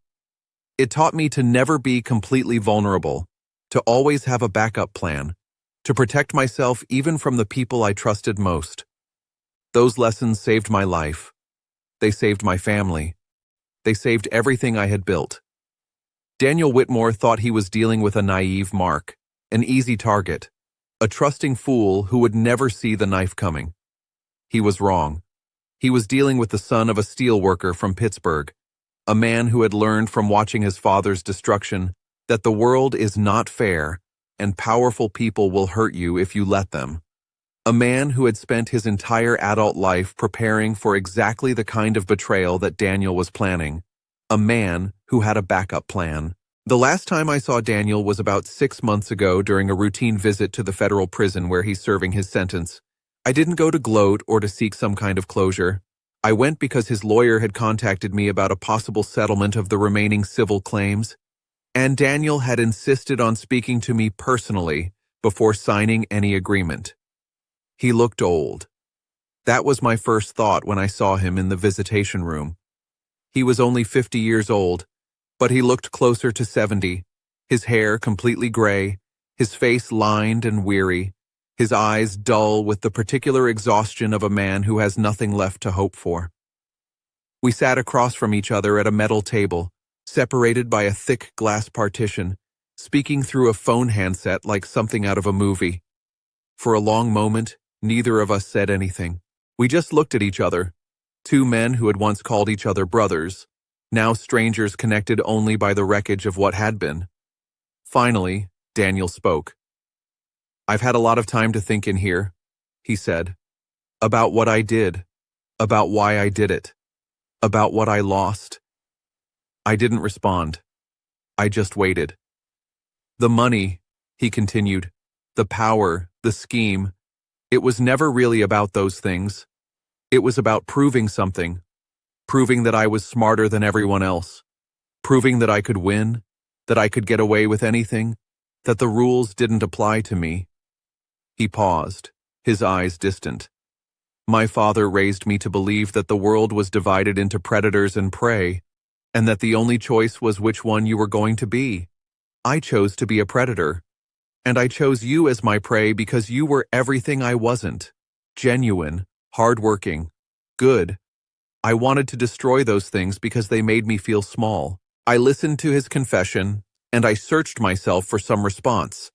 It taught me to never be completely vulnerable, to always have a backup plan, to protect myself even from the people I trusted most. Those lessons saved my life. They saved my family. They saved everything I had built. Daniel Whitmore thought he was dealing with a naive Mark, an easy target, a trusting fool who would never see the knife coming. He was wrong. He was dealing with the son of a steel worker from Pittsburgh, a man who had learned from watching his father's destruction that the world is not fair and powerful people will hurt you if you let them. A man who had spent his entire adult life preparing for exactly the kind of betrayal that Daniel was planning. A man who had a backup plan. The last time I saw Daniel was about 6 months ago during a routine visit to the federal prison where he's serving his sentence. I didn't go to gloat or to seek some kind of closure. I went because his lawyer had contacted me about a possible settlement of the remaining civil claims, and Daniel had insisted on speaking to me personally before signing any agreement. He looked old. That was my first thought when I saw him in the visitation room. He was only 50 years old, but he looked closer to 70, his hair completely gray, his face lined and weary, his eyes dull with the particular exhaustion of a man who has nothing left to hope for. We sat across from each other at a metal table, separated by a thick glass partition, speaking through a phone handset like something out of a movie. For a long moment, neither of us said anything. We just looked at each other, two men who had once called each other brothers, now strangers connected only by the wreckage of what had been. Finally, Daniel spoke. "I've had a lot of time to think in here," he said, "about what I did, about why I did it, about what I lost." I didn't respond. I just waited. "The money," he continued, "the power, the scheme, it was never really about those things. It was about proving something, proving that I was smarter than everyone else, proving that I could win, that I could get away with anything, that the rules didn't apply to me." He paused, his eyes distant. "My father raised me to believe that the world was divided into predators and prey, and that the only choice was which one you were going to be. I chose to be a predator, and I chose you as my prey because you were everything I wasn't. Genuine, hardworking, good. I wanted to destroy those things because they made me feel small." I listened to his confession, and I searched myself for some response.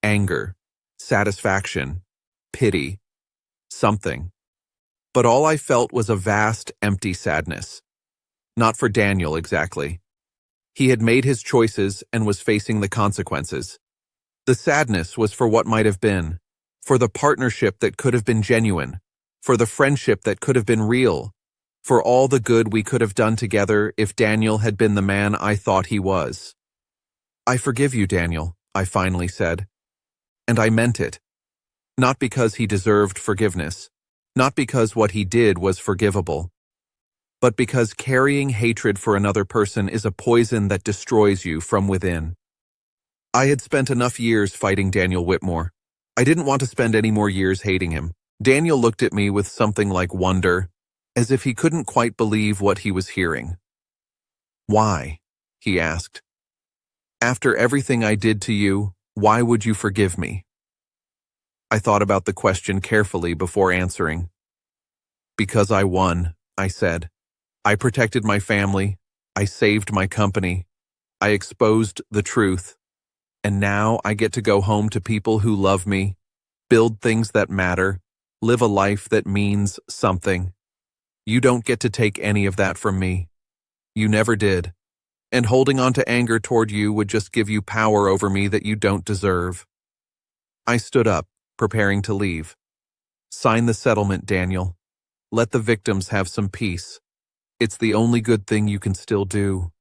Anger, satisfaction, pity, something. But all I felt was a vast, empty sadness. Not for Daniel, exactly. He had made his choices and was facing the consequences. The sadness was for what might have been, for the partnership that could have been genuine, for the friendship that could have been real, for all the good we could have done together if Daniel had been the man I thought he was. "I forgive you, Daniel," I finally said. And I meant it. Not because he deserved forgiveness, not because what he did was forgivable, but because carrying hatred for another person is a poison that destroys you from within. I had spent enough years fighting Daniel Whitmore. I didn't want to spend any more years hating him. Daniel looked at me with something like wonder, as if he couldn't quite believe what he was hearing. "Why?" he asked. "After everything I did to you, why would you forgive me?" I thought about the question carefully before answering. Because I won, I said. I protected my family. I saved my company. I exposed the truth. And now I get to go home to people who love me, build things that matter, live a life that means something. You don't get to take any of that from me. You never did. And holding on to anger toward you would just give you power over me that you don't deserve. I stood up, preparing to leave. Sign the settlement, Daniel. Let the victims have some peace. It's the only good thing you can still do.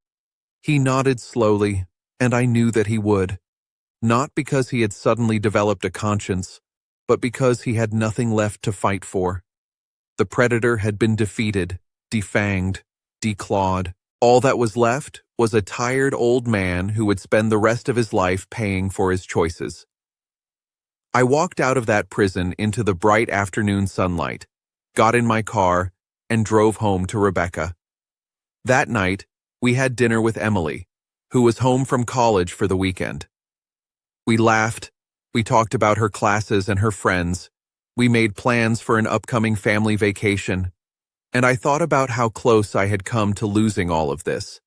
He nodded slowly, and I knew that he would. Not because he had suddenly developed a conscience, but because he had nothing left to fight for. The predator had been defeated, defanged, declawed. All that was left was a tired old man who would spend the rest of his life paying for his choices. I walked out of that prison into the bright afternoon sunlight, got in my car, and drove home to Rebecca. That night, we had dinner with Emily, who was home from college for the weekend. We laughed, we talked about her classes and her friends, we made plans for an upcoming family vacation, and I thought about how close I had come to losing all of this.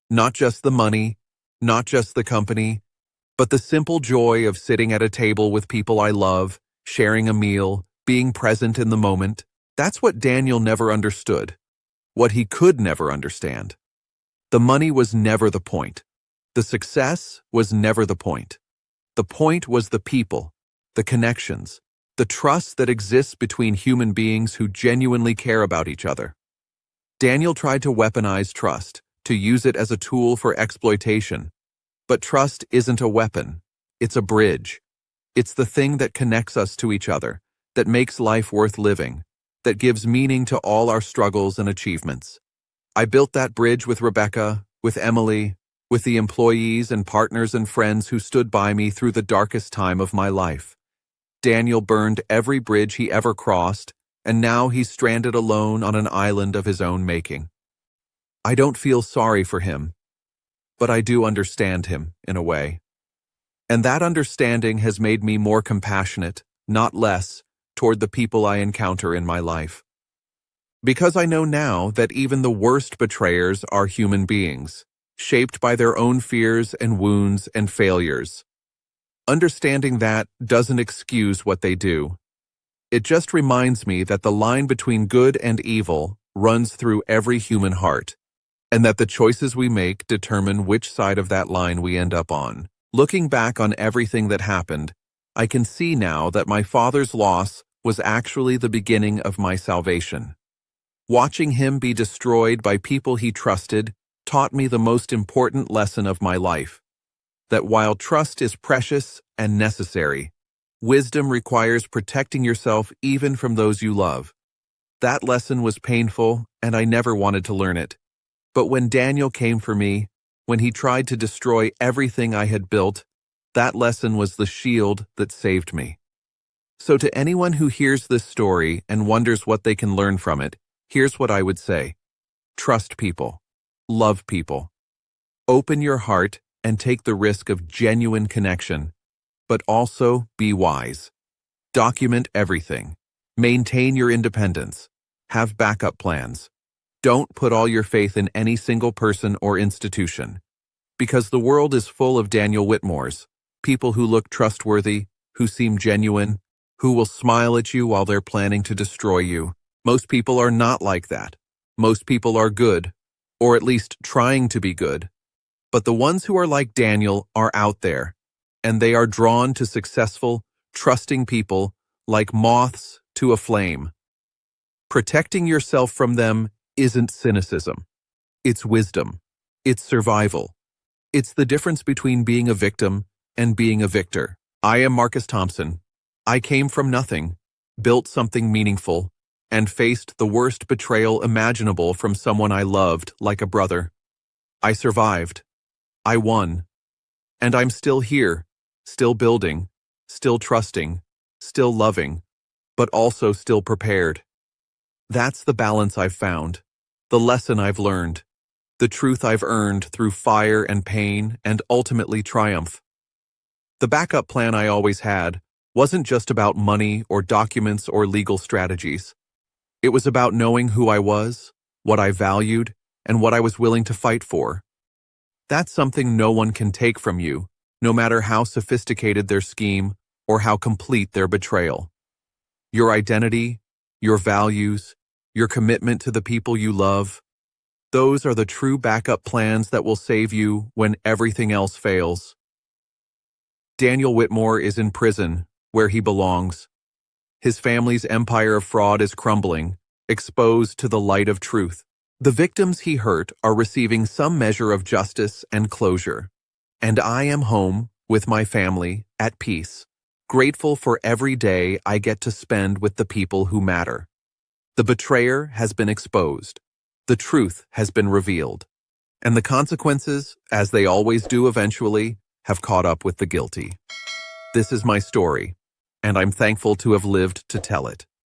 Not just the money, not just the company, but the simple joy of sitting at a table with people I love, sharing a meal, being present in the moment. That's what Daniel never understood, what he could never understand. The money was never the point. The success was never the point. The point was the people, the connections, the trust that exists between human beings who genuinely care about each other. Daniel tried to weaponize trust, to use it as a tool for exploitation. But trust isn't a weapon, it's a bridge. It's the thing that connects us to each other, that makes life worth living, that gives meaning to all our struggles and achievements. I built that bridge with Rebecca, with Emily, with the employees and partners and friends who stood by me through the darkest time of my life. Daniel burned every bridge he ever crossed, and now he's stranded alone on an island of his own making. I don't feel sorry for him, but I do understand him, in a way. And that understanding has made me more compassionate, not less, toward the people I encounter in my life. Because I know now that even the worst betrayers are human beings, shaped by their own fears and wounds and failures. Understanding that doesn't excuse what they do. It just reminds me that the line between good and evil runs through every human heart, and that the choices we make determine which side of that line we end up on. Looking back on everything that happened, I can see now that my father's loss was actually the beginning of my salvation. Watching him be destroyed by people he trusted taught me the most important lesson of my life, that while trust is precious and necessary, wisdom requires protecting yourself even from those you love. That lesson was painful, and I never wanted to learn it. But when Daniel came for me, when he tried to destroy everything I had built, that lesson was the shield that saved me. So to anyone who hears this story and wonders what they can learn from it, here's what I would say. Trust people. Love people. Open your heart and take the risk of genuine connection, but also be wise. Document everything. Maintain your independence. Have backup plans. Don't put all your faith in any single person or institution. Because the world is full of Daniel Whitmores, people who look trustworthy, who seem genuine, who will smile at you while they're planning to destroy you. Most people are not like that. Most people are good, or at least trying to be good. But the ones who are like Daniel are out there, and they are drawn to successful, trusting people like moths to a flame. Protecting yourself from them isn't cynicism. It's wisdom. It's survival. It's the difference between being a victim and being a victor. I am Marcus Thompson. I came from nothing, built something meaningful, and faced the worst betrayal imaginable from someone I loved like a brother. I survived. I won. And I'm still here, still building, still trusting, still loving, but also still prepared. That's the balance I've found, the lesson I've learned, the truth I've earned through fire and pain and ultimately triumph. The backup plan I always had wasn't just about money or documents or legal strategies. It was about knowing who I was, what I valued, and what I was willing to fight for. That's something no one can take from you, no matter how sophisticated their scheme or how complete their betrayal. Your identity, your values, your commitment to the people you love, those are the true backup plans that will save you when everything else fails. Daniel Whitmore is in prison, where he belongs. His family's empire of fraud is crumbling, exposed to the light of truth. The victims he hurt are receiving some measure of justice and closure. And I am home, with my family, at peace, grateful for every day I get to spend with the people who matter. The betrayer has been exposed. The truth has been revealed. And the consequences, as they always do eventually, have caught up with the guilty. This is my story, and I'm thankful to have lived to tell it.